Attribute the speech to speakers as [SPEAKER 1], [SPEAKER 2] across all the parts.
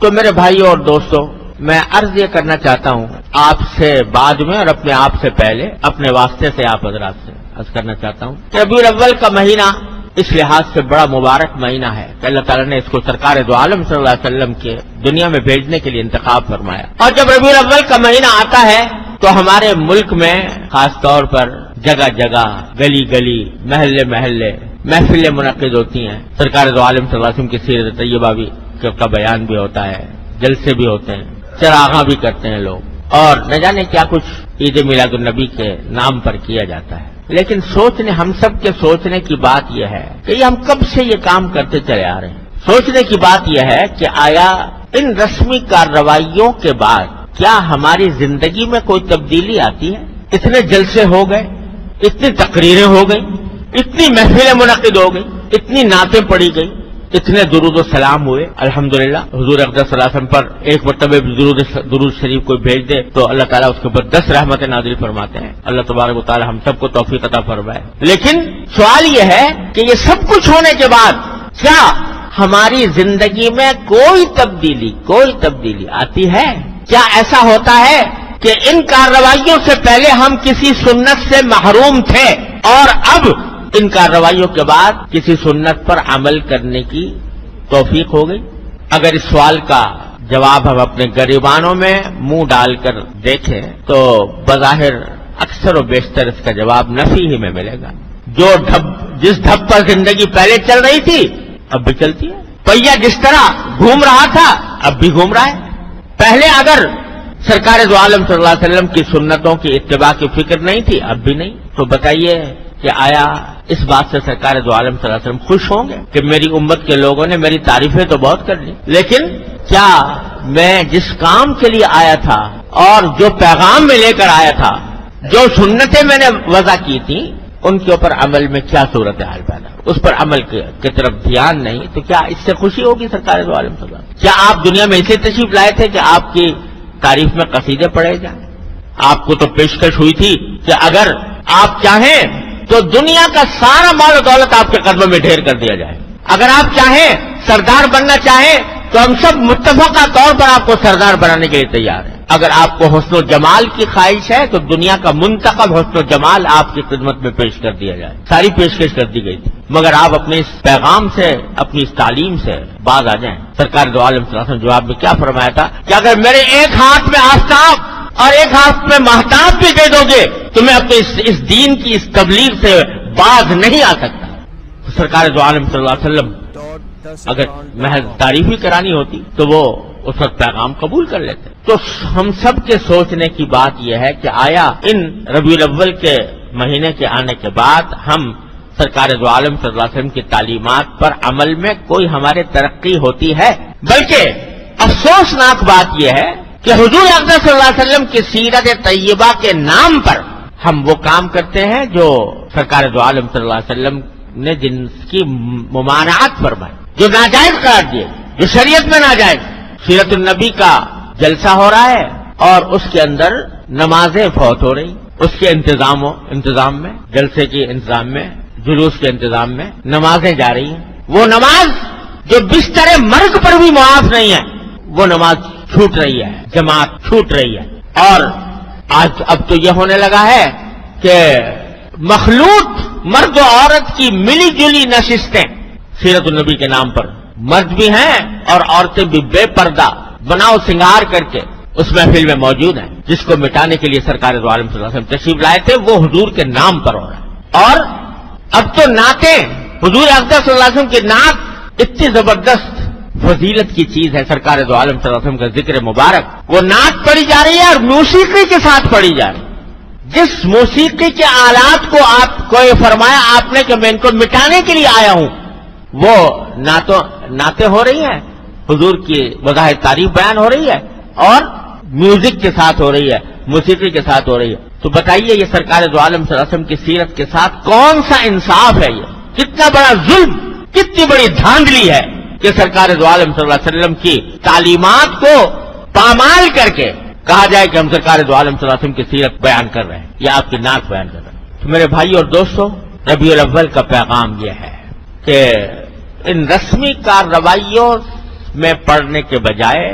[SPEAKER 1] تو میرے بھائیوں اور دوستوں، میں عرض یہ کرنا چاہتا ہوں آپ سے بعد میں اور اپنے آپ سے پہلے اپنے واسطے سے آپ حضرات سے عرض کرنا چاہتا ہوں کہ ربیع الاول کا مہینہ اس لحاظ سے بڑا مبارک مہینہ ہے کہ اللہ تعالیٰ نے اس کو سرکار دو عالم صلی اللہ علیہ وسلم کے دنیا میں بھیجنے کے لیے انتخاب فرمایا. اور جب ربیع الاول کا مہینہ آتا ہے تو ہمارے ملک میں خاص طور پر جگہ جگہ، گلی گلی، محلے محلے محفلیں منعقد ہوتی ہیں. سرکار دو عالم صلی اللہ علیہ وسلم کی سیرت طیبہ بھی کا بیان بھی ہوتا ہے، جلسے بھی ہوتے ہیں، چراغاں بھی کرتے ہیں لوگ، اور نہ جانے کیا کچھ عید میلاد النبی کے نام پر کیا جاتا ہے. لیکن ہم سب کے سوچنے کی بات یہ ہے کہ یہ ہم کب سے یہ کام کرتے چلے آ رہے ہیں. سوچنے کی بات یہ ہے کہ آیا ان رسمی کارروائیوں کے بعد کیا ہماری زندگی میں کوئی تبدیلی آتی ہے؟ اتنے جلسے ہو گئے، اتنی تقریریں ہو گئی، اتنی محفلیں منعقد ہو گئی، اتنی نعتیں پڑھی گئی، اتنے درود و سلام ہوئے. الحمدللہ حضور اقدس صلی اللہ علیہ وسلم پر ایک مرتبہ درود شریف کوئی بھیج دے تو اللہ تعالیٰ اس کے اوپر 10 رحمتیں نازل فرماتے ہیں. اللہ تبارک و تعالیٰ ہم سب کو توفیق عطا فرمائے. لیکن سوال یہ ہے کہ یہ سب کچھ ہونے کے بعد کیا ہماری زندگی میں کوئی تبدیلی آتی ہے؟ کیا ایسا ہوتا ہے کہ ان کارروائیوں سے پہلے ہم کسی سنت سے محروم تھے اور اب ان کارروائیوں کے بعد کسی سنت پر عمل کرنے کی توفیق ہو گئی؟ اگر اس سوال کا جواب ہم اپنے گریبانوں میں منہ ڈال کر دیکھیں تو بظاہر اکثر و بیشتر اس کا جواب نفی ہی میں ملے گا. جس ڈھب پر زندگی پہلے چل رہی تھی اب بھی چلتی ہے. پہیا جس طرح گھوم رہا تھا اب بھی گھوم رہا ہے. پہلے اگر سرکار دو عالم صلی اللہ علیہ وسلم کی سنتوں کی اتباع کی فکر نہیں تھی اب بھی نہیں. تو بتائیے کہ آیا اس بات سے سرکار دو عالم صلی اللہ علیہ وسلم خوش ہوں گے کہ میری امت کے لوگوں نے میری تعریفیں تو بہت کر لی، لیکن کیا میں جس کام کے لیے آیا تھا اور جو پیغام میں لے کر آیا تھا، جو سنتیں میں نے وضع کی تھی، ان کے اوپر عمل میں کیا صورتحال پیدا، اس پر عمل کی طرف دھیان نہیں، تو کیا اس سے خوشی ہوگی سرکار دو عالم صلی اللہ علیہ وسلم؟ کیا آپ دنیا میں اسے تشریف لائے تھے کہ آپ کی تعریف میں قصیدے پڑھے جائیں؟ آپ کو تو پیشکش ہوئی تھی کہ اگر آپ چاہیں تو دنیا کا سارا مال و دولت آپ کے قدموں میں ڈھیر کر دیا جائے. اگر آپ چاہیں، سردار بننا چاہیں، تو ہم سب متفقہ طور پر آپ کو سردار بنانے کے لیے تیار ہیں. اگر آپ کو حسن و جمال کی خواہش ہے تو دنیا کا منتخب حسن و جمال آپ کی خدمت میں پیش کر دیا جائے. ساری پیشکش کر دی گئی تھی، مگر آپ اپنے اس پیغام سے، اپنی اس تعلیم سے باز آ جائیں. سرکار دو عالم صلی اللہ علیہ وسلم جواب میں کیا فرمایا تھا کہ اگر میرے ایک ہاتھ میں آفتاب اور ایک ہاتھ میں مہتاب بھی دے دو گے تو میں اپنے اس دین کی اس تبلیغ سے باز نہیں آ سکتا. سرکار دو عالم صلی اللہ علیہ وسلم اگر محض تعریف ہی کرانی ہوتی تو وہ اس وقت پیغام قبول کر لیتے. تو ہم سب کے سوچنے کی بات یہ ہے کہ آیا ان ربیع الاول کے مہینے کے آنے کے بعد ہم سرکار دو عالم صلی اللہ علیہ وسلم کی تعلیمات پر عمل میں کوئی ہمارے ترقی ہوتی ہے؟ بلکہ افسوسناک بات یہ ہے کہ حضور اقدس صلی اللہ علیہ وسلم کی سیرت طیبہ کے نام پر ہم وہ کام کرتے ہیں جو سرکار دو عالم صلی اللہ علیہ وسلم نے جن کی ممانعت فرمائی، جو ناجائز قرار دیے، جو شریعت میں ناجائز. سیرت النبی کا جلسہ ہو رہا ہے اور اس کے اندر نمازیں فوت ہو رہی، اس کے انتظام میں، جلسے کے انتظام میں، جلوس کے انتظام میں نمازیں جا رہی ہیں. وہ نماز جو بستر مرگ پر بھی معاف نہیں ہے، وہ نماز چھوٹ رہی ہے، جماعت چھوٹ رہی ہے. اور اب تو یہ ہونے لگا ہے کہ مخلوط مرد و عورت کی ملی جلی نشستیں سیرت النبی کے نام پر، مرد بھی ہیں اور عورتیں بھی بے پردہ بناؤ سنگار کر کے اس محفل میں موجود ہیں، جس کو مٹانے کے لیے سرکار دو عالم صلی اللہ علیہ وسلم تشریف لائے تھے. وہ حضور کے نام پر ہو رہا ہے. اور اب تو نعتیں، حضور اقدس صلی اللہ علیہ وسلم کی نعت اتنی زبردست فضیلت کی چیز ہے. سرکار دو عالم صلی اللہ علیہ وسلم کا ذکر مبارک، وہ نعت پڑھی جا رہی ہے اور موسیقی کے ساتھ پڑھی جا رہی ہے. جس موسیقی کے آلات کو آپ کو فرمایا آپ نے کہ میں ان کو مٹانے کے لیے آیا ہوں، وہ نعتیں ہو رہی ہیں، حضور کی وضاحت تعریف بیان ہو رہی ہے اور میوزک کے ساتھ ہو رہی ہے، موسیقی کے ساتھ ہو رہی ہے. تو بتائیے یہ سرکار دو عالم صلی اللہ علیہ وسلم کی سیرت کے ساتھ کون سا انصاف ہے؟ یہ کتنا بڑا ظلم، کتنی بڑی دھاندلی ہے کہ سرکار دو عالم صلی اللہ علیہ وسلم کی تعلیمات کو پامال کر کے کہا جائے کہ ہم سرکار دو عالم صلی اللہ علیہ وسلم کی سیرت بیان کر رہے ہیں یا آپ کی نعت بیان کر رہے ہیں. تو میرے بھائی اور دوستو، ربیع الاول کا پیغام یہ ہے کہ ان رسمی کارروائیوں میں پڑھنے کے بجائے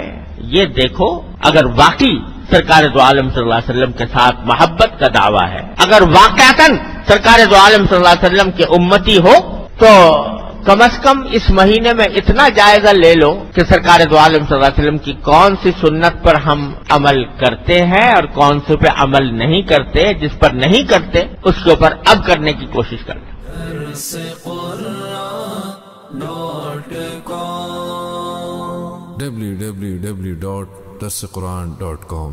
[SPEAKER 1] یہ دیکھو اگر واقعی سرکار دو عالم صلی اللہ علیہ وسلم کے ساتھ محبت کا دعویٰ ہے، اگر واقعتاً سرکار دو عالم صلی اللہ علیہ وسلم کے امتی ہو تو کم از کم اس مہینے میں اتنا جائزہ لے لو کہ سرکار دو عالم صلی اللہ علیہ وسلم کی کون سی سنت پر ہم عمل کرتے ہیں اور کون سی پہ عمل نہیں کرتے، جس پر نہیں کرتے اس کے اوپر اب کرنے کی کوشش کریں۔
[SPEAKER 2] www.darsequran.com